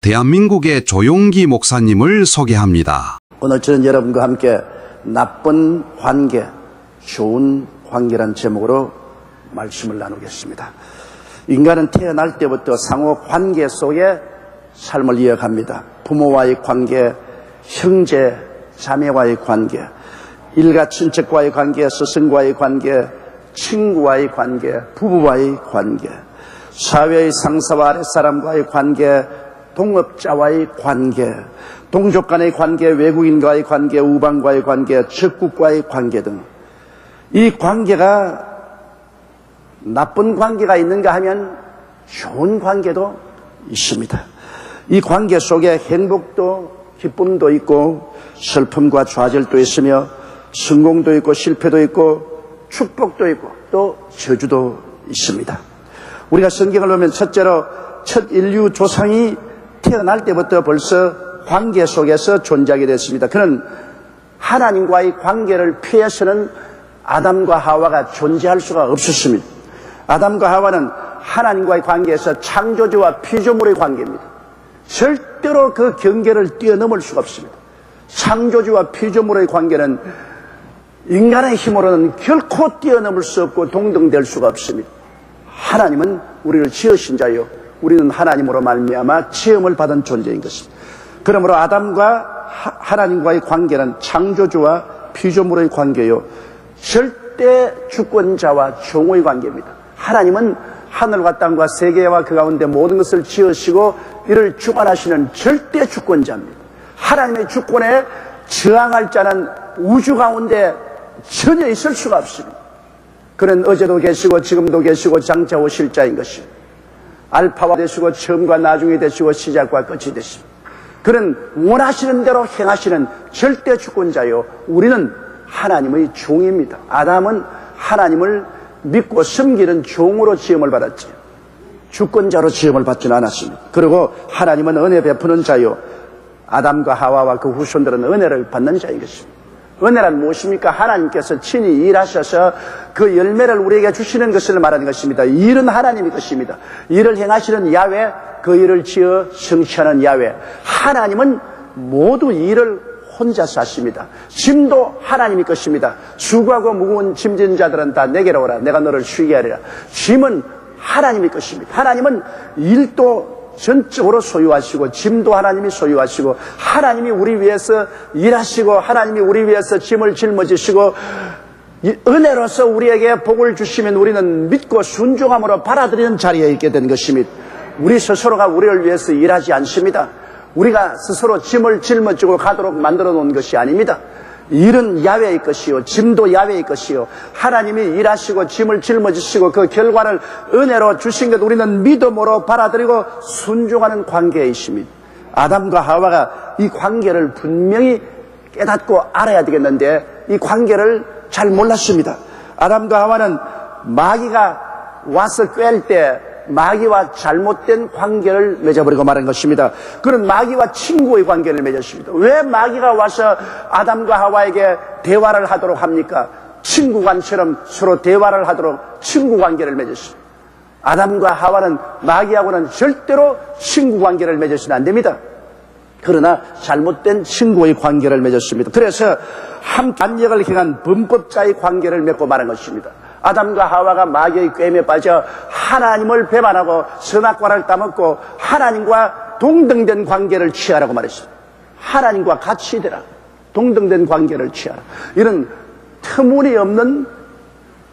대한민국의 조용기 목사님을 소개합니다. 오늘 저는 여러분과 함께 나쁜 관계, 좋은 관계란 제목으로 말씀을 나누겠습니다. 인간은 태어날 때부터 상호 관계 속에 삶을 이어갑니다. 부모와의 관계, 형제, 자매와의 관계, 일가 친척과의 관계, 스승과의 관계, 친구와의 관계, 부부와의 관계, 사회의 상사와 아랫사람과의 관계, 동업자와의 관계, 동족 간의 관계, 외국인과의 관계, 우방과의 관계, 적국과의 관계 등 이 관계가 나쁜 관계가 있는가 하면 좋은 관계도 있습니다. 이 관계 속에 행복도 기쁨도 있고 슬픔과 좌절도 있으며 성공도 있고 실패도 있고 축복도 있고 또 저주도 있습니다. 우리가 성경을 보면 첫째로 첫 인류 조상이 태어날 때부터 벌써 관계 속에서 존재하게 됐습니다. 그는 하나님과의 관계를 피해서는 아담과 하와가 존재할 수가 없었습니다. 아담과 하와는 하나님과의 관계에서 창조주와 피조물의 관계입니다. 절대로 그 경계를 뛰어넘을 수가 없습니다. 창조주와 피조물의 관계는 인간의 힘으로는 결코 뛰어넘을 수 없고 동등될 수가 없습니다. 하나님은 우리를 지으신 자요, 우리는 하나님으로 말미암아 지음을 받은 존재인 것입니다. 그러므로 아담과 하나님과의 관계는 창조주와 피조물의 관계요, 절대 주권자와 종의 관계입니다. 하나님은 하늘과 땅과 세계와 그 가운데 모든 것을 지으시고 이를 주관하시는 절대 주권자입니다. 하나님의 주권에 저항할 자는 우주 가운데 전혀 있을 수가 없습니다. 그는 어제도 계시고 지금도 계시고 장차 오실 자인 것입니다. 알파와 되시고 처음과 나중이 되시고 시작과 끝이 되십니다. 그는 원하시는 대로 행하시는 절대 주권자요, 우리는 하나님의 종입니다. 아담은 하나님을 믿고 섬기는 종으로 지음을 받았지 주권자로 지음을 받지는 않았습니다. 그리고 하나님은 은혜 베푸는 자요, 아담과 하와와 그 후손들은 은혜를 받는 자인 것입니다. 은혜란 무엇입니까? 하나님께서 친히 일하셔서 그 열매를 우리에게 주시는 것을 말하는 것입니다. 일은 하나님의 것입니다. 일을 행하시는 야훼, 그 일을 지어 성취하는 야훼. 하나님은 모두 일을 혼자서 하십니다. 짐도 하나님의 것입니다. 수고하고 무거운 짐진 자들은 다 내게로 오라. 내가 너를 쉬게 하리라. 짐은 하나님의 것입니다. 하나님은 일도 전적으로 소유하시고 짐도 하나님이 소유하시고 하나님이 우리 위해서 일하시고 하나님이 우리 위해서 짐을 짊어지시고 은혜로서 우리에게 복을 주시면 우리는 믿고 순종함으로 받아들이는 자리에 있게 된 것입니다. 우리 스스로가 우리를 위해서 일하지 않습니다. 우리가 스스로 짐을 짊어지고 가도록 만들어 놓은 것이 아닙니다. 일은 야훼의 것이요, 짐도 야훼의 것이요, 하나님이 일하시고 짐을 짊어지시고 그 결과를 은혜로 주신 것 우리는 믿음으로 받아들이고 순종하는 관계에 있습니다. 아담과 하와가 이 관계를 분명히 깨닫고 알아야 되겠는데 이 관계를 잘 몰랐습니다. 아담과 하와는 마귀가 와서 꿰을 때 마귀와 잘못된 관계를 맺어버리고 말한 것입니다. 그는 마귀와 친구의 관계를 맺었습니다. 왜 마귀가 와서 아담과 하와에게 대화를 하도록 합니까? 친구간처럼 서로 대화를 하도록 친구 관계를 맺었습니다. 아담과 하와는 마귀하고는 절대로 친구 관계를 맺어서는 안 됩니다. 그러나 잘못된 친구의 관계를 맺었습니다. 그래서 한반역을 향한 범법자의 관계를 맺고 말한 것입니다. 아담과 하와가 마귀의 꾀임에 빠져 하나님을 배반하고 선악과를 따먹고 하나님과 동등된 관계를 취하라고 말했습니다. 하나님과 같이 되라. 동등된 관계를 취하라. 이런 터무니없는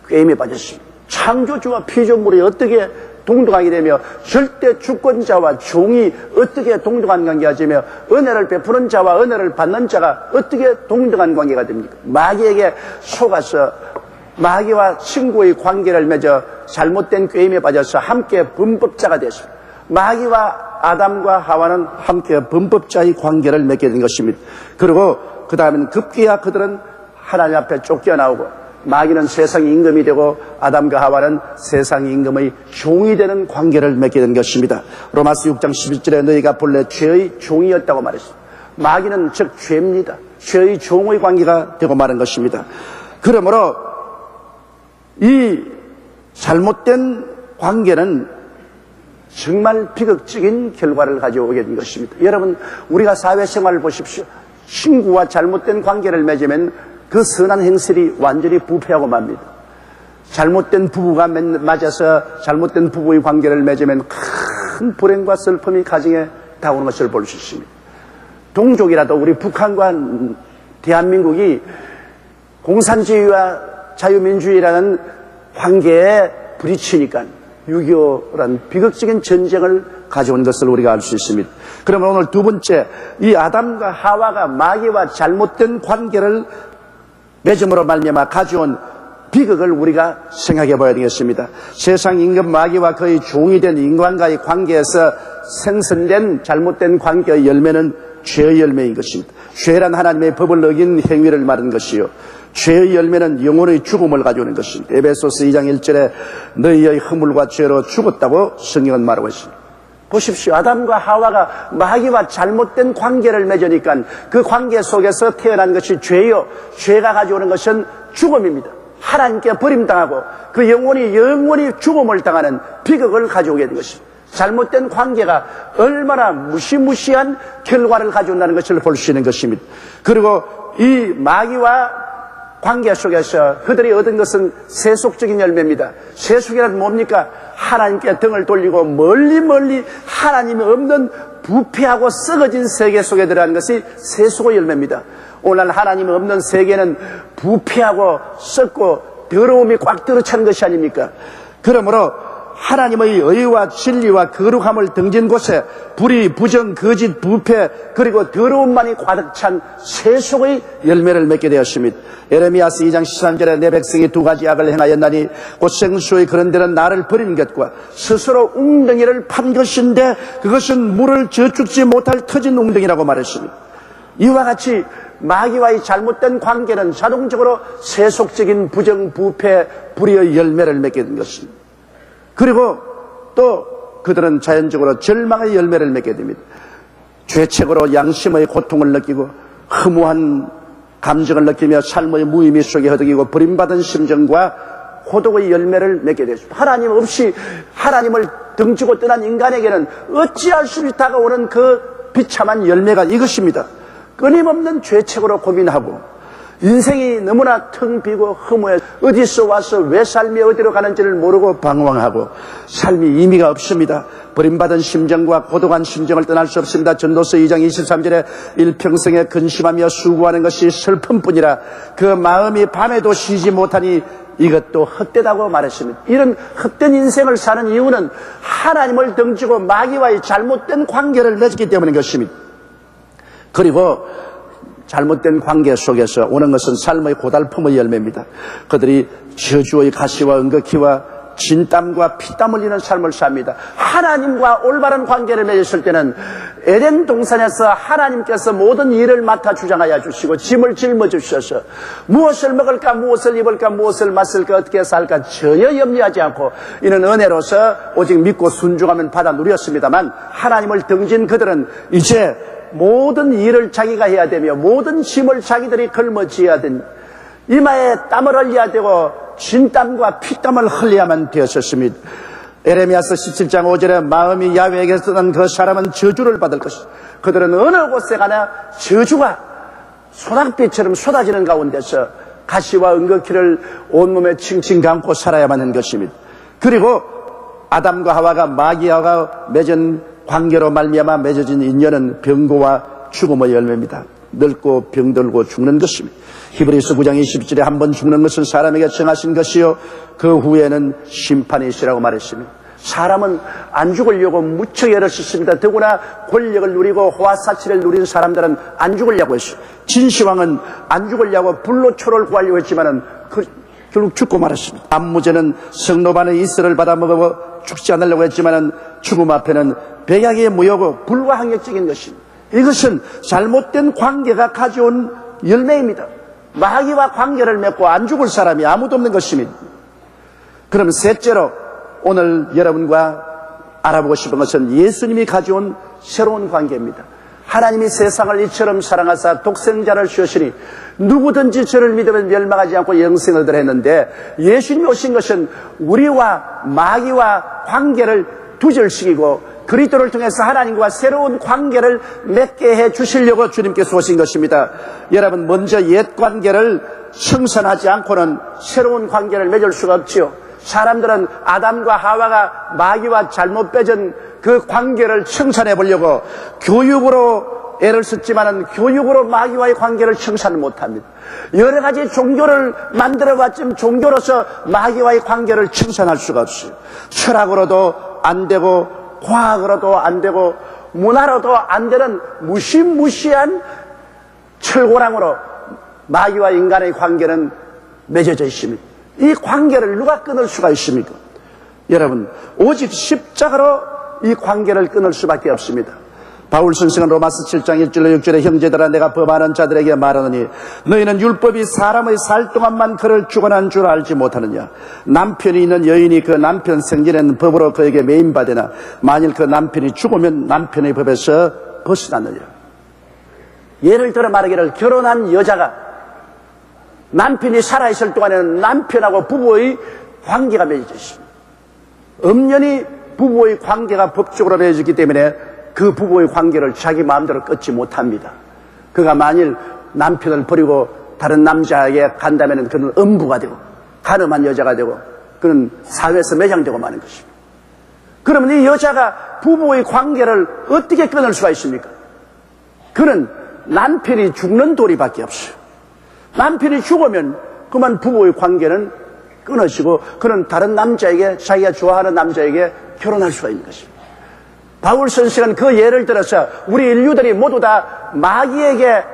꾀임에 빠졌습니다. 창조주와 피조물이 어떻게 동등하게 되며 절대 주권자와 종이 어떻게 동등한 관계가 되며 은혜를 베푸는 자와 은혜를 받는 자가 어떻게 동등한 관계가 됩니까? 마귀에게 속아서 마귀와 친구의 관계를 맺어 잘못된 꾀임에 빠져서 함께 범법자가 됐습니다. 마귀와 아담과 하와는 함께 범법자의 관계를 맺게 된 것입니다. 그리고 그 다음에는 급기야 그들은 하나님 앞에 쫓겨나오고 마귀는 세상의 임금이 되고 아담과 하와는 세상의 임금의 종이 되는 관계를 맺게 된 것입니다. 로마서 6장 11절에 너희가 본래 죄의 종이었다고 말했습니다. 마귀는 즉 죄입니다. 죄의 종의 관계가 되고 말한 것입니다. 그러므로 이 잘못된 관계는 정말 비극적인 결과를 가져오게 된 것입니다. 여러분, 우리가 사회생활을 보십시오. 친구와 잘못된 관계를 맺으면 그 선한 행실이 완전히 부패하고 맙니다. 잘못된 부부가 맞아서 잘못된 부부의 관계를 맺으면 큰 불행과 슬픔이 가정에 다오는 것을 볼 수 있습니다. 동족이라도 우리 북한과 대한민국이 공산주의와 자유민주주의라는 관계에 부딪히니까 6.25라는 비극적인 전쟁을 가져온 것을 우리가 알 수 있습니다. 그러면 오늘 두 번째, 이 아담과 하와가 마귀와 잘못된 관계를 맺음으로 말미암아 가져온 비극을 우리가 생각해 봐야 되겠습니다. 세상 임금 마귀와 그의 종이 된 인간과의 관계에서 생성된 잘못된 관계의 열매는 죄의 열매인 것입니다. 죄란 하나님의 법을 어긴 행위를 말한 것이요, 죄의 열매는 영혼의 죽음을 가져오는 것입니다. 에베소서 2장 1절에 너희의 허물과 죄로 죽었다고 성경은 말하고 있습니다. 보십시오. 아담과 하와가 마귀와 잘못된 관계를 맺으니까 그 관계 속에서 태어난 것이 죄요, 죄가 가져오는 것은 죽음입니다. 하나님께 버림당하고 그 영혼이 죽음을 당하는 비극을 가져오게 된 것입니다. 잘못된 관계가 얼마나 무시무시한 결과를 가져온다는 것을 볼 수 있는 것입니다. 그리고 이 마귀와 관계 속에서 그들이 얻은 것은 세속적인 열매입니다. 세속이란 뭡니까? 하나님께 등을 돌리고 멀리 하나님이 없는 부패하고 썩어진 세계 속에 들어간 것이 세속의 열매입니다. 오늘 하나님이 없는 세계는 부패하고 썩고 더러움이 꽉 들어찬 것이 아닙니까? 그러므로 하나님의 의와 진리와 거룩함을 등진 곳에 불의, 부정, 거짓, 부패 그리고 더러움만이 가득 찬 세속의 열매를 맺게 되었습니다. 에레미야서 2장 13절에 내 백성이 두 가지 악을 행하였나니 곧 생수의 그런 데는 나를 버린 것과 스스로 웅덩이를 판 것인데 그것은 물을 저축지 못할 터진 웅덩이라고 말했습니다. 이와 같이 마귀와의 잘못된 관계는 자동적으로 세속적인 부정, 부패, 불의의 열매를 맺게 된 것입니다. 그리고 또 그들은 자연적으로 절망의 열매를 맺게 됩니다. 죄책으로 양심의 고통을 느끼고 허무한 감정을 느끼며 삶의 무의미 속에 허덕이고 버림받은 심정과 고독의 열매를 맺게 되었습니다. 하나님 없이 하나님을 등지고 떠난 인간에게는 어찌할 수 없이 다가오는 그 비참한 열매가 이것입니다. 끊임없는 죄책으로 고민하고 인생이 너무나 텅 비고 허무해 어디서 와서 왜 삶이 어디로 가는지를 모르고 방황하고 삶이 의미가 없습니다. 버림받은 심정과 고독한 심정을 떠날 수 없습니다. 전도서 2장 23절에 일평생에 근심하며 수고하는 것이 슬픔뿐이라 그 마음이 밤에도 쉬지 못하니 이것도 헛되다고 말했습니다. 이런 헛된 인생을 사는 이유는 하나님을 등지고 마귀와의 잘못된 관계를 맺기 때문인 것입니다. 그리고 잘못된 관계 속에서 오는 것은 삶의 고달픔의 열매입니다. 그들이 저주의 가시와 은거키와 진땀과 피땀 흘리는 삶을 삽니다. 하나님과 올바른 관계를 맺었을 때는 에덴 동산에서 하나님께서 모든 일을 맡아 주장하여 주시고 짐을 짊어 주셔서 무엇을 먹을까, 무엇을 입을까, 무엇을 마실까, 어떻게 살까 전혀 염려하지 않고 이는 은혜로서 오직 믿고 순종하면 받아 누렸습니다만 하나님을 등진 그들은 이제 모든 일을 자기가 해야 되며 모든 짐을 자기들이 걸머쥐어야 된 이마에 땀을 흘려야 되고 진땀과 피땀을 흘려야만 되었습니다. 에레미야서 17장 5절에 마음이 야훼에게서 떠난 그 사람은 저주를 받을 것이다. 그들은 어느 곳에 가나 저주가 소낙비처럼 쏟아지는 가운데서 가시와 은거키를 온몸에 칭칭 감고 살아야만 하는 것입니다. 그리고 아담과 하와가 마귀와 맺은 관계로 말미암아 맺어진 인연은 병고와 죽음의 열매입니다. 늙고 병들고 죽는 것입니다. 히브리서 9장 20절에 한 번 죽는 것은 사람에게 정하신 것이요 그 후에는 심판이시라고 말했습니다. 사람은 안 죽으려고 무척 애를 썼습니다. 더구나 권력을 누리고 호화사치를 누린 사람들은 안 죽으려고 했어요. 진시황은 안 죽으려고 불로 초를 구하려고 했지만은 결국 죽고 말았습니다. 암무제는 성노반의 이슬을 받아먹어 죽지 않으려고 했지만은 죽음 앞에는 백약의 무효고 불가항력적인 것입니다. 이것은 잘못된 관계가 가져온 열매입니다. 마귀와 관계를 맺고 안 죽을 사람이 아무도 없는 것입니다. 그럼 셋째로 오늘 여러분과 알아보고 싶은 것은 예수님이 가져온 새로운 관계입니다. 하나님이 세상을 이처럼 사랑하사 독생자를 주시니 누구든지 저를 믿으면 멸망하지 않고 영생을 얻으라 했는데 예수님이 오신 것은 우리와 마귀와 관계를 두절시키고 그리스도를 통해서 하나님과 새로운 관계를 맺게 해 주시려고 주님께서 오신 것입니다. 여러분, 먼저 옛 관계를 청산하지 않고는 새로운 관계를 맺을 수가 없지요. 사람들은 아담과 하와가 마귀와 잘못 맺은 그 관계를 청산해 보려고 교육으로 애를 썼지만은 교육으로 마귀와의 관계를 청산을 못합니다. 여러 가지 종교를 만들어봤지만 종교로서 마귀와의 관계를 청산할 수가 없어요. 철학으로도 안 되고 과학으로도 안 되고 문화로도 안 되는 무시무시한 철고랑으로 마귀와 인간의 관계는 맺어져 있습니다. 이 관계를 누가 끊을 수가 있습니까? 여러분, 오직 십자가로 이 관계를 끊을 수밖에 없습니다. 바울 선생은 로마서 7장 1절로 6절에 형제들아 내가 범하는 자들에게 말하노니 너희는 율법이 사람의 살 동안만 그를 주관한 줄 알지 못하느냐. 남편이 있는 여인이 그 남편 생전에는 법으로 그에게 매인받으나 만일 그 남편이 죽으면 남편의 법에서 벗어났느냐. 예를 들어 말하기를 결혼한 여자가 남편이 살아있을 동안에는 남편하고 부부의 관계가 맺어져 있습니다. 엄연히 부부의 관계가 법적으로 맺어지기 때문에 그 부부의 관계를 자기 마음대로 끊지 못합니다. 그가 만일 남편을 버리고 다른 남자에게 간다면 그는 음부가 되고 가늠한 여자가 되고 그는 사회에서 매장되고 마는 것입니다. 그러면 이 여자가 부부의 관계를 어떻게 끊을 수가 있습니까? 그는 남편이 죽는 도리밖에 없어요. 남편이 죽으면 그만 부부의 관계는 끊어지고 그는 다른 남자에게 자기가 좋아하는 남자에게 결혼할 수가 있는 것입니다. 바울 선생은 그 예를 들어서 우리 인류들이 모두 다 마귀에게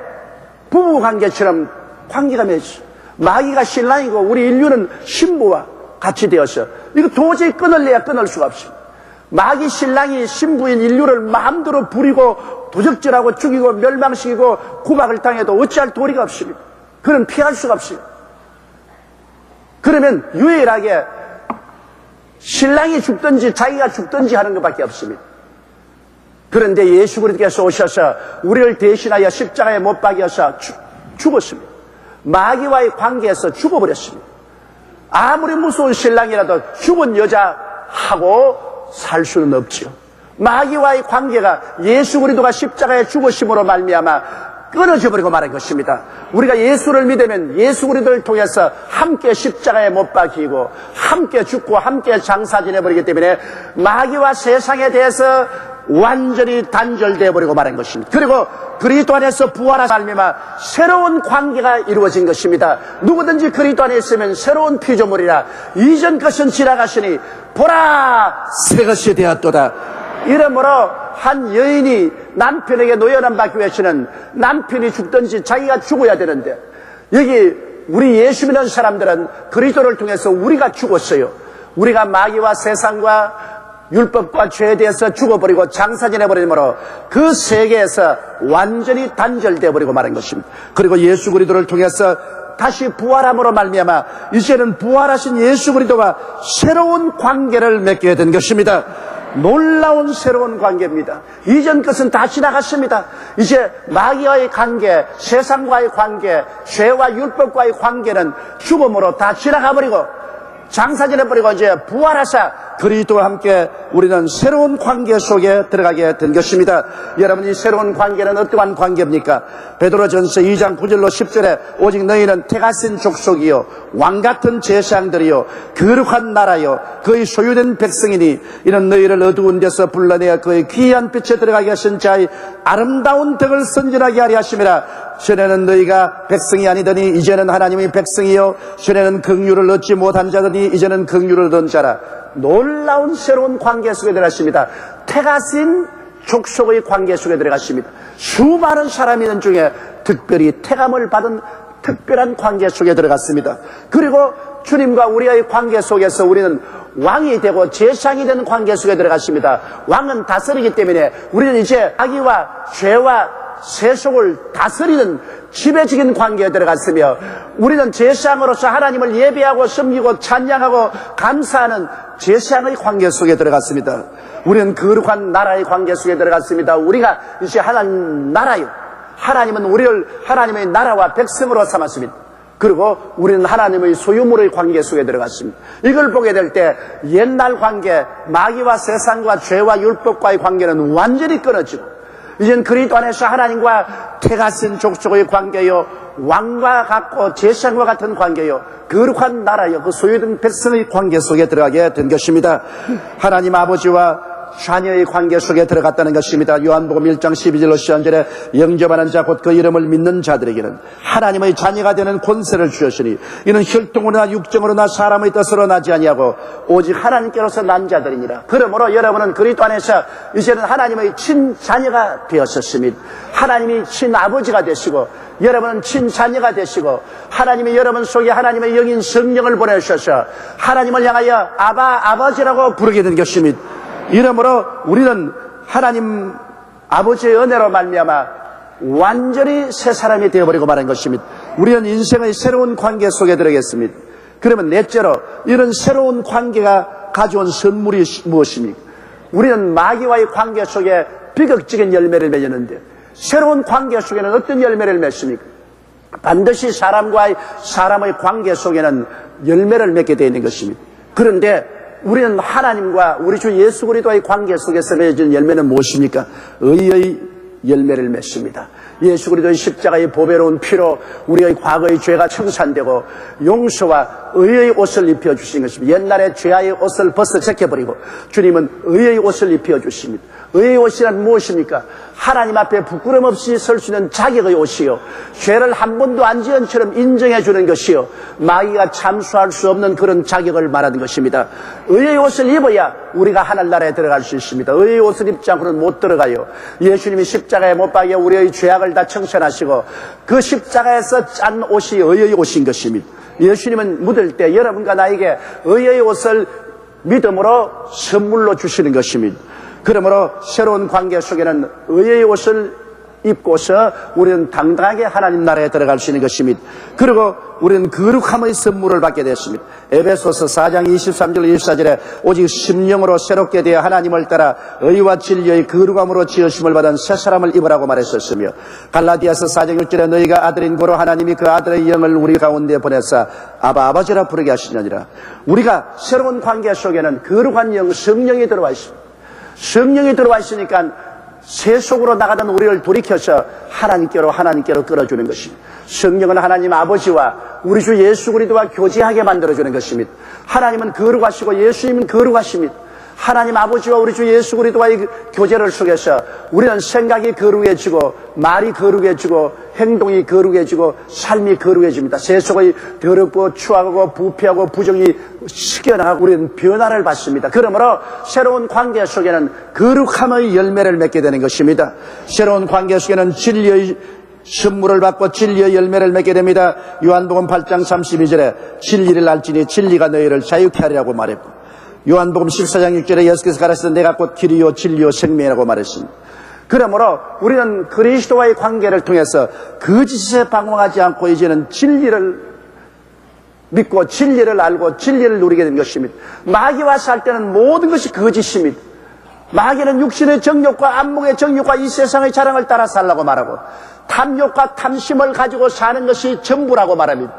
부부관계처럼 관계가 맺어요. 마귀가 신랑이고 우리 인류는 신부와 같이 되어서 이거 도저히 끊을래야 끊을 수가 없습니다. 마귀 신랑이 신부인 인류를 마음대로 부리고 도적질하고 죽이고 멸망시키고 구박을 당해도 어찌할 도리가 없습니다. 그는 피할 수가 없어요. 그러면 유일하게 신랑이 죽든지 자기가 죽든지 하는 것밖에 없습니다. 그런데 예수 그리스도께서 오셔서 우리를 대신하여 십자가에 못 박여서 죽었습니다. 마귀와의 관계에서 죽어버렸습니다. 아무리 무서운 신랑이라도 죽은 여자하고 살 수는 없죠. 마귀와의 관계가 예수 그리스도가 십자가에 죽으심으로 말미암아 끊어져 버리고 말한 것입니다. 우리가 예수를 믿으면 예수 그리스도를 통해서 함께 십자가에 못 박히고 함께 죽고 함께 장사 지내버리기 때문에 마귀와 세상에 대해서 완전히 단절되어 버리고 말한 것입니다. 그리고 그리스도 안에서 부활하사 말미암아 새로운 관계가 이루어진 것입니다. 누구든지 그리스도 안에 있으면 새로운 피조물이라 이전 것은 지나가시니 보라 새 것이 되었도다. 이러므로 한 여인이 남편에게 노연한 받기 위해서는 남편이 죽든지 자기가 죽어야 되는데 여기 우리 예수 믿는 사람들은 그리스도를 통해서 우리가 죽었어요. 우리가 마귀와 세상과 율법과 죄에 대해서 죽어버리고 장사 지내버리므로 그 세계에서 완전히 단절되어 버리고 말한 것입니다. 그리고 예수 그리스도를 통해서 다시 부활함으로 말미암아 이제는 부활하신 예수 그리스도가 새로운 관계를 맺게 된 것입니다. 놀라운 새로운 관계입니다. 이전 것은 다 지나갔습니다. 이제 마귀와의 관계, 세상과의 관계, 죄와 율법과의 관계는 죽음으로 다 지나가버리고 장사 지내버리고 이제 부활하사 그리스도와 함께 우리는 새로운 관계 속에 들어가게 된 것입니다. 여러분, 이 새로운 관계는 어떠한 관계입니까? 베드로전서 2장 9절로 10절에 오직 너희는 태가신 족속이요 왕같은 제사장들이요 거룩한 나라요 그의 소유된 백성이니 이는 너희를 어두운 데서 불러내어 그의 귀한 빛에 들어가게 하신 자의 아름다운 덕을 선전하게 하려 하심이라. 전에는 너희가 백성이 아니더니 이제는 하나님의 백성이요 전에는 긍휼을 얻지 못한 자더니 이제는 긍휼을 얻은 자라. 놀라운 새로운 관계 속에 들어갔습니다. 태가신 족속의 관계 속에 들어갔습니다. 수많은 사람이 있는 중에 특별히 태감을 받은 특별한 관계 속에 들어갔습니다. 그리고 주님과 우리의 관계 속에서 우리는 왕이 되고 제사장이 되는 관계 속에 들어갔습니다. 왕은 다스리기 때문에 우리는 이제 악의와 죄와 세속을 다스리는 지배적인 관계에 들어갔으며 우리는 제사장으로서 하나님을 예배하고 섬기고 찬양하고 감사하는 제사장의 관계 속에 들어갔습니다. 우리는 거룩한 나라의 관계 속에 들어갔습니다. 우리가 이제 하나님 나라요. 하나님은 우리를 하나님의 나라와 백성으로 삼았습니다. 그리고 우리는 하나님의 소유물의 관계 속에 들어갔습니다. 이걸 보게 될 때 옛날 관계, 마귀와 세상과 죄와 율법과의 관계는 완전히 끊어지고 이젠 그리스도 안에서 하나님과 태가 쓴 족속의 관계요, 왕과 같고 제사장과 같은 관계요, 거룩한 나라요, 그 소유된 백성의 관계 속에 들어가게 된 것입니다. 하나님 아버지와 자녀의 관계 속에 들어갔다는 것입니다. 요한복음 1장 12절로 13절에 영접하는 자 곧 그 이름을 믿는 자들에게는 하나님의 자녀가 되는 권세를 주셨으니 이는 혈통으로나 육정으로나 사람의 뜻으로 나지 아니하고 오직 하나님께로서 난 자들이니라. 그러므로 여러분은 그리스도 안에서 이제는 하나님의 친자녀가 되었었습니다. 하나님이 친아버지가 되시고 여러분은 친자녀가 되시고 하나님이 여러분 속에 하나님의 영인 성령을 보내주셔서 하나님을 향하여 아버지라고 부르게 된 것입니다. 이러므로 우리는 하나님 아버지의 은혜로 말미암아 완전히 새 사람이 되어버리고 말한 것입니다. 우리는 인생의 새로운 관계 속에 들어가겠습니다. 그러면 넷째로 이런 새로운 관계가 가져온 선물이 무엇입니까? 우리는 마귀와의 관계 속에 비극적인 열매를 맺었는데 새로운 관계 속에는 어떤 열매를 맺습니까? 반드시 사람의 관계 속에는 열매를 맺게 되어 있는 것입니다. 그런데 우리는 하나님과 우리 주 예수 그리스도의 관계 속에서 맺은 열매는 무엇입니까? 의의 열매를 맺습니다. 예수 그리스도의 십자가의 보배로운 피로 우리의 과거의 죄가 청산되고 용서와 의의 옷을 입혀주신 것입니다. 옛날에 죄의 옷을 벗어 제껴버리고 주님은 의의 옷을 입혀주십니다. 의의 옷이란 무엇입니까? 하나님 앞에 부끄럼 없이 설 수 있는 자격의 옷이요, 죄를 한 번도 안 지은 처럼 인정해 주는 것이요, 마귀가 참수할 수 없는 그런 자격을 말하는 것입니다. 의의 옷을 입어야 우리가 하늘나라에 들어갈 수 있습니다. 의의 옷을 입지 않고는 못 들어가요. 예수님이 십자가에 못 박여 우리의 죄악을 다 청산하시고 그 십자가에서 짠 옷이 의의 옷인 것입니다. 예수님은 묻을 때 여러분과 나에게 의의 옷을 믿음으로 선물로 주시는 것입니다. 그러므로 새로운 관계 속에는 의의 옷을 입고서 우리는 당당하게 하나님 나라에 들어갈 수 있는 것입니다. 그리고 우리는 거룩함의 선물을 받게 됐습니다. 에베소서 4장 23절 24절에 오직 심령으로 새롭게 되어 하나님을 따라 의와 진리의 거룩함으로 지으심을 받은 새 사람을 입으라고 말했었으며, 갈라디아서 4장 6절에 너희가 아들인 고로 하나님이 그 아들의 영을 우리 가운데 보내사 아버지라 부르게 하시느니라. 우리가 새로운 관계 속에는 거룩한 영 성령이 들어와 있습니다. 성령이 들어와 있으니까 새 속으로 나가던 우리를 돌이켜서 하나님께로 끌어주는 것입니다. 성령은 하나님 아버지와 우리 주 예수 그리스도와 교제하게 만들어주는 것입니다. 하나님은 거룩하시고 예수님은 거룩하십니다. 하나님 아버지와 우리 주 예수 그리스도와의 교제를 속에서 우리는 생각이 거룩해지고 말이 거룩해지고 행동이 거룩해지고 삶이 거룩해집니다. 세속의 더럽고 추악하고 부패하고 부정이 식혀나가고 우리는 변화를 받습니다. 그러므로 새로운 관계 속에는 거룩함의 열매를 맺게 되는 것입니다. 새로운 관계 속에는 진리의 선물을 받고 진리의 열매를 맺게 됩니다. 요한복음 8장 32절에 진리를 알지니 진리가 너희를 자유케 하리라고 말했고, 요한복음 14장 6절에 예수께서 가르치신 내가 곧 길이요 진리요 생명이라고 말했습니다. 그러므로 우리는 그리스도와의 관계를 통해서 거짓에 방황하지 않고 이제는 진리를 믿고 진리를 알고 진리를 누리게 된 것입니다. 마귀와 살 때는 모든 것이 거짓입니다. 마귀는 육신의 정욕과 안목의 정욕과 이 세상의 자랑을 따라 살라고 말하고 탐욕과 탐심을 가지고 사는 것이 전부라고 말합니다.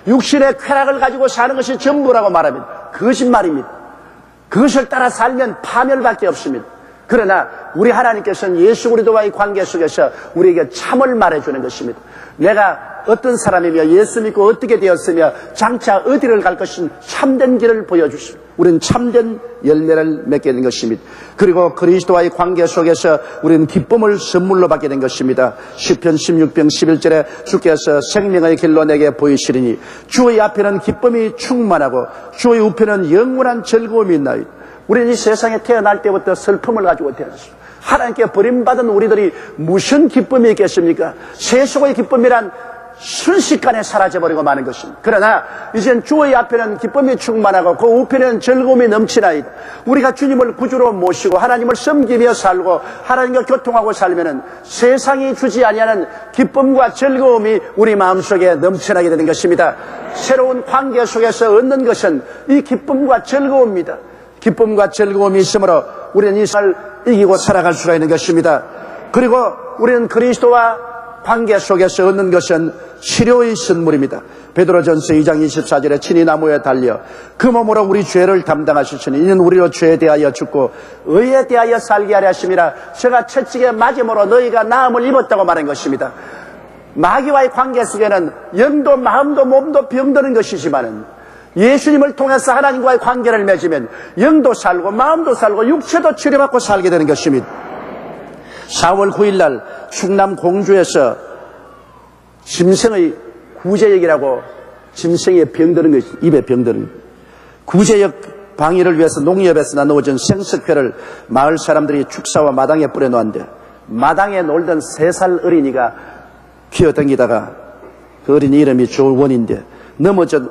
육신의 쾌락을 가지고 사는 것이 전부라고 말합니다. 거짓말입니다. 그것을 따라 살면 파멸밖에 없습니다. 그러나 우리 하나님께서는 예수 그리스도와의 관계 속에서 우리에게 참을 말해주는 것입니다. 내가 어떤 사람이며 예수 믿고 어떻게 되었으며 장차 어디를 갈 것인 참된 길을 보여주십니다. 우리는 참된 열매를 맺게 된 것입니다. 그리고 그리스도와의 관계 속에서 우리는 기쁨을 선물로 받게 된 것입니다. 시편 16편 11절에 주께서 생명의 길로 내게 보이시리니 주의 앞에는 기쁨이 충만하고 주의 우편은 영원한 즐거움이 있나이다. 우리는 이 세상에 태어날 때부터 슬픔을 가지고 태어났습니다. 하나님께 버림받은 우리들이 무슨 기쁨이 있겠습니까? 세속의 기쁨이란 순식간에 사라져버리고 마는 것입니다. 그러나 이젠 주의 앞에는 기쁨이 충만하고 그 우편에는 즐거움이 넘치나이다. 우리가 주님을 구주로 모시고 하나님을 섬기며 살고 하나님과 교통하고 살면은 세상이 주지 아니하는 기쁨과 즐거움이 우리 마음속에 넘쳐나게 되는 것입니다. 새로운 관계 속에서 얻는 것은 이 기쁨과 즐거움입니다. 기쁨과 즐거움이 있으므로 우리는 이 세상을 이기고 살아갈 수가 있는 것입니다. 그리고 우리는 그리스도와 관계 속에서 얻는 것은 치료의 선물입니다. 베드로전서 2장 24절에 친히 나무에 달려 그 몸으로 우리 죄를 담당하셨으니 이는 우리로 죄에 대하여 죽고 의에 대하여 살게 하려 하심이라. 제가 채찍에 맞음으로 너희가 나음을 입었다고 말한 것입니다. 마귀와의 관계 속에는 영도 마음도 몸도 병드는 것이지만은 예수님을 통해서 하나님과의 관계를 맺으면 영도 살고 마음도 살고 육체도 치료받고 살게 되는 것입니다. 4월 9일 날 충남 공주에서 짐승의 구제역이라고 짐승에 병드는 것, 입에 병드는 구제역 방위를 위해서 농협에서 나누어진 생석회를 마을 사람들이 축사와 마당에 뿌려놓았는데 마당에 놀던 3살 어린이가 기어다니다가 그 어린이 이름이 조원인데 넘어져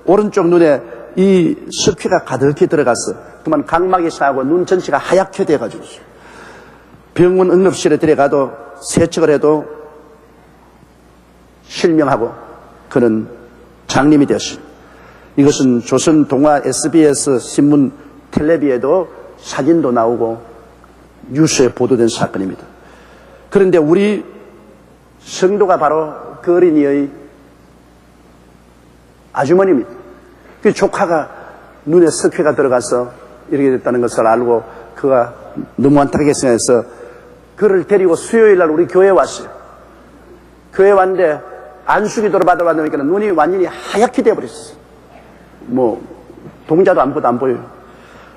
오른쪽 눈에 이 석회가 가득히 들어갔어. 그만 각막이 상하고 눈 전체가 하얗게 돼가지고 병원 응급실에 들어가도 세척을 해도 실명하고 그는 장님이 되었습니다. 이것은 조선 동아 SBS 신문 텔레비에도 사진도 나오고 뉴스에 보도된 사건입니다. 그런데 우리 성도가 바로 그 어린이의 아주머니입니다. 그 조카가 눈에 석회가 들어가서 이렇게 됐다는 것을 알고 그가 너무 안타깝게 생각해서 그를 데리고 수요일 날 우리 교회에 왔어요. 교회에 왔는데 안수기도를 받으러 왔으니까 눈이 완전히 하얗게 되어버렸어요. 뭐 동자도 아무것도 안 보여요.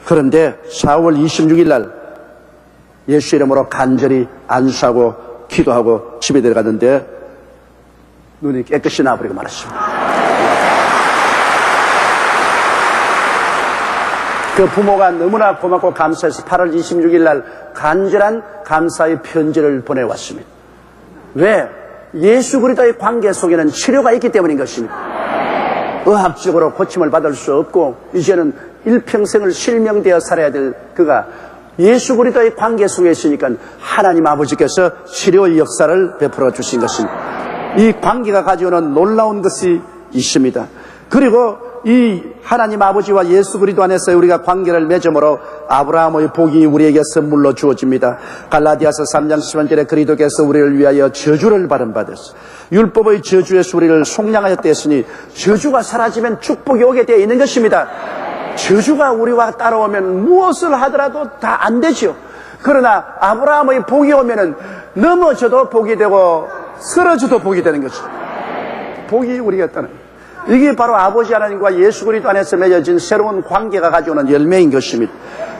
그런데 4월 26일 날 예수 이름으로 간절히 안수하고 기도하고 집에 들어갔는데 눈이 깨끗이 나와버리고 말았습니다. 그 부모가 너무나 고맙고 감사해서 8월 26일 날 간절한 감사의 편지를 보내왔습니다. 왜? 예수 그리스도의 관계 속에는 치료가 있기 때문인 것입니다. 의학적으로 고침을 받을 수 없고 이제는 일평생을 실명되어 살아야 될 그가 예수 그리스도의 관계 속에 있으니까 하나님 아버지께서 치료의 역사를 베풀어 주신 것입니다. 이 관계가 가져오는 놀라운 것이 있습니다. 그리고 이 하나님 아버지와 예수 그리스도 안에서 우리가 관계를 맺음으로 아브라함의 복이 우리에게 선물로 주어집니다. 갈라디아서 3장 10절에 그리스도께서 우리를 위하여 저주를 받은 바 되었어. 율법의 저주에서 우리를 속량하였다 했으니 저주가 사라지면 축복이 오게 되어 있는 것입니다. 저주가 우리와 따라오면 무엇을 하더라도 다 안 되죠. 그러나 아브라함의 복이 오면은 넘어져도 복이 되고 쓰러져도 복이 되는 것입니다. 복이 우리가 따르는 이게 바로 아버지 하나님과 예수 그리스도 안에서 맺어진 새로운 관계가 가져오는 열매인 것입니다.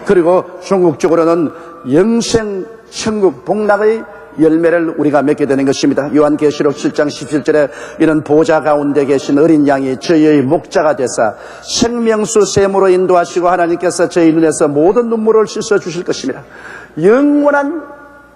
그리고 궁극적으로는 영생 천국 복락의 열매를 우리가 맺게 되는 것입니다. 요한계시록 7장 17절에 이런 보좌 가운데 계신 어린 양이 저희의 목자가 되사 생명수 샘으로 인도하시고 하나님께서 저희 눈에서 모든 눈물을 씻어 주실 것입니다. 영원한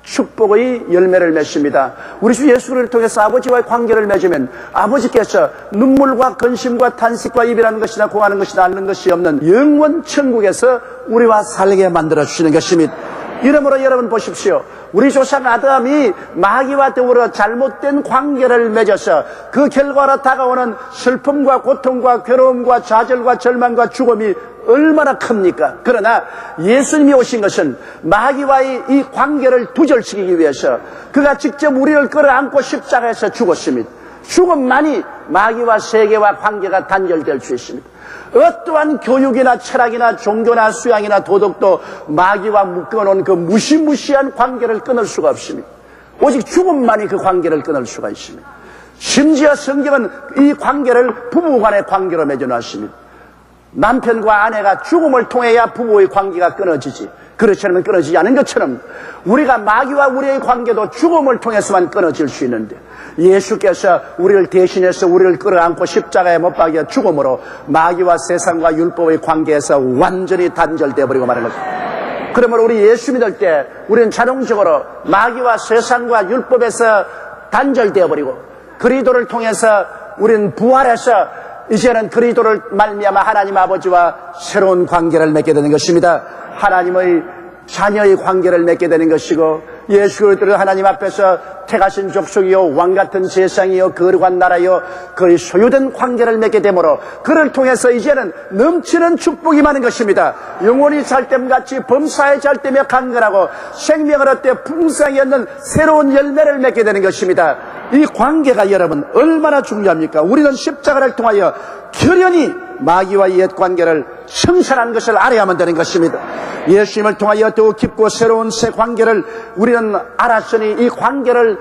축복의 열매를 맺습니다. 우리 주 예수를 통해서 아버지와의 관계를 맺으면 아버지께서 눈물과 근심과 탄식과 이별하는 것이나 공하는 것이나 앓는 것이 없는 영원 천국에서 우리와 살게 만들어 주시는 것입니다. 이러므로 여러분 보십시오. 우리 조상 아담이 마귀와 더불어 잘못된 관계를 맺어서 그 결과로 다가오는 슬픔과 고통과 괴로움과 좌절과 절망과 죽음이 얼마나 큽니까? 그러나 예수님이 오신 것은 마귀와의 이 관계를 두절시키기 위해서 그가 직접 우리를 끌어안고 십자가에서 죽었습니다. 죽음만이 마귀와 세계와 관계가 단절될 수 있습니다. 어떠한 교육이나 철학이나 종교나 수양이나 도덕도 마귀와 묶어놓은 그 무시무시한 관계를 끊을 수가 없습니다. 오직 죽음만이 그 관계를 끊을 수가 있습니다. 심지어 성경은 이 관계를 부부간의 관계로 맺어놨습니다. 남편과 아내가 죽음을 통해야 부부의 관계가 끊어지지, 그렇지 않으면 끊어지지 않은 것처럼 우리가 마귀와 우리의 관계도 죽음을 통해서만 끊어질 수 있는데 예수께서 우리를 대신해서 우리를 끌어안고 십자가에 못 박여 죽음으로 마귀와 세상과 율법의 관계에서 완전히 단절되어 버리고 말한 것입니다. 그러므로 우리 예수 믿을 때 우리는 자동적으로 마귀와 세상과 율법에서 단절되어 버리고 그리스도를 통해서 우리는 부활해서 이제는 그리스도를 말미암아 하나님 아버지와 새로운 관계를 맺게 되는 것입니다. 하나님의 자녀의 관계를 맺게 되는 것이고 예수 그리스도를 하나님 앞에서 택하신 족속이요 왕같은 세상이요 거룩한 나라요 그의 소유된 관계를 맺게 되므로 그를 통해서 이제는 넘치는 축복이 많은 것입니다. 영원히 잘됨같이 범사에 잘되며 강건하고 생명을 얻되 풍성히 얻는 새로운 열매를 맺게 되는 것입니다. 이 관계가 여러분 얼마나 중요합니까? 우리는 십자가를 통하여 결연히 마귀와 옛 관계를 청산한 것을 알아야만 되는 것입니다. 예수님을 통하여 더욱 깊고 새로운 새 관계를 우리는 알았으니 이 관계를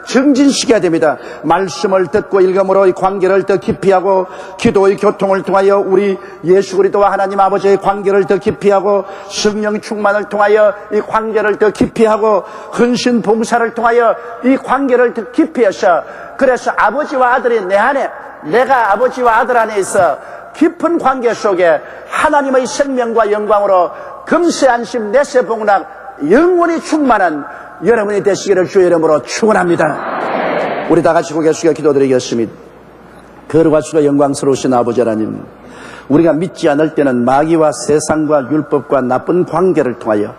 정진시켜야 됩니다. 말씀을 듣고 읽음으로 이 관계를 더 깊이 하고, 기도의 교통을 통하여 우리 예수 그리스도와 하나님 아버지의 관계를 더 깊이 하고, 성령 충만을 통하여 이 관계를 더 깊이 하고, 헌신 봉사를 통하여 이 관계를 더 깊이 해서, 그래서 아버지와 아들이 내 안에, 내가 아버지와 아들 안에 있어 깊은 관계 속에 하나님의 생명과 영광으로 금세 안심 내세 복락 영원히 충만한 여러분이 되시기를 주의 이름으로 축원합니다. 우리 다 같이 고개 숙여 기도드리겠습니다. 거룩하시고 영광스러우신 아버지 하나님, 우리가 믿지 않을 때는 마귀와 세상과 율법과 나쁜 관계를 통하여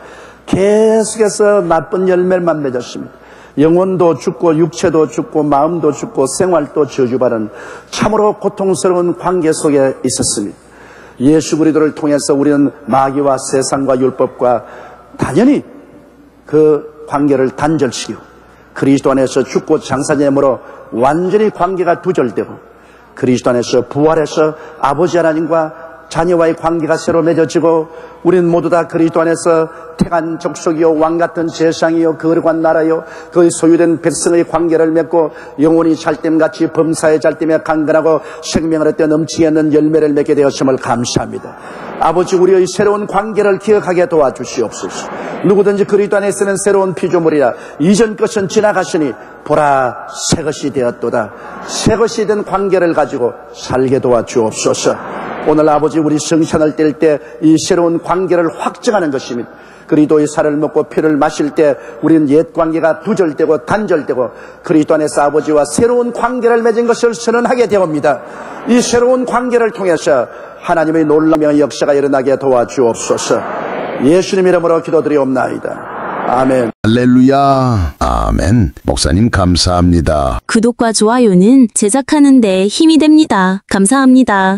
계속해서 나쁜 열매만 맺었습니다. 영혼도 죽고 육체도 죽고 마음도 죽고 생활도 저주받은 참으로 고통스러운 관계 속에 있었습니다. 예수 그리스도를 통해서 우리는 마귀와 세상과 율법과 당연히 그 관계를 단절시키고 그리스도 안에서 죽고 장사됨으로 완전히 관계가 두절되고 그리스도 안에서 부활해서 아버지 하나님과 자녀와의 관계가 새로 맺어지고 우리는 모두 다 그리스도 안에서 택한 족속이요 왕같은 제상이요 거룩한 나라요 그의 소유된 백성의 관계를 맺고 영혼이 잘됨같이 범사에 잘됨에 강건하고 생명을 얻되 넘치게 있는 열매를 맺게 되었음을 감사합니다. 아버지, 우리의 새로운 관계를 기억하게 도와주시옵소서. 누구든지 그리스도 안에서는 새로운 피조물이라 이전 것은 지나갔으니 보라 새 것이 되었도다. 새 것이 된 관계를 가지고 살게 도와주옵소서. 오늘 아버지, 우리 성찬을 뗄 때 이 새로운 관계를 확증하는 것입니다. 그리스도의 살을 먹고 피를 마실 때 우리는 옛 관계가 두절되고 단절되고 그리스도 안에서 아버지와 새로운 관계를 맺은 것을 선언하게 되옵니다. 이 새로운 관계를 통해서 하나님의 놀라운 역사가 일어나게 도와주옵소서. 예수님 이름으로 기도드리옵나이다. 아멘. 할렐루야. 아멘. 목사님 감사합니다. 구독과 좋아요는 제작하는 데 힘이 됩니다. 감사합니다.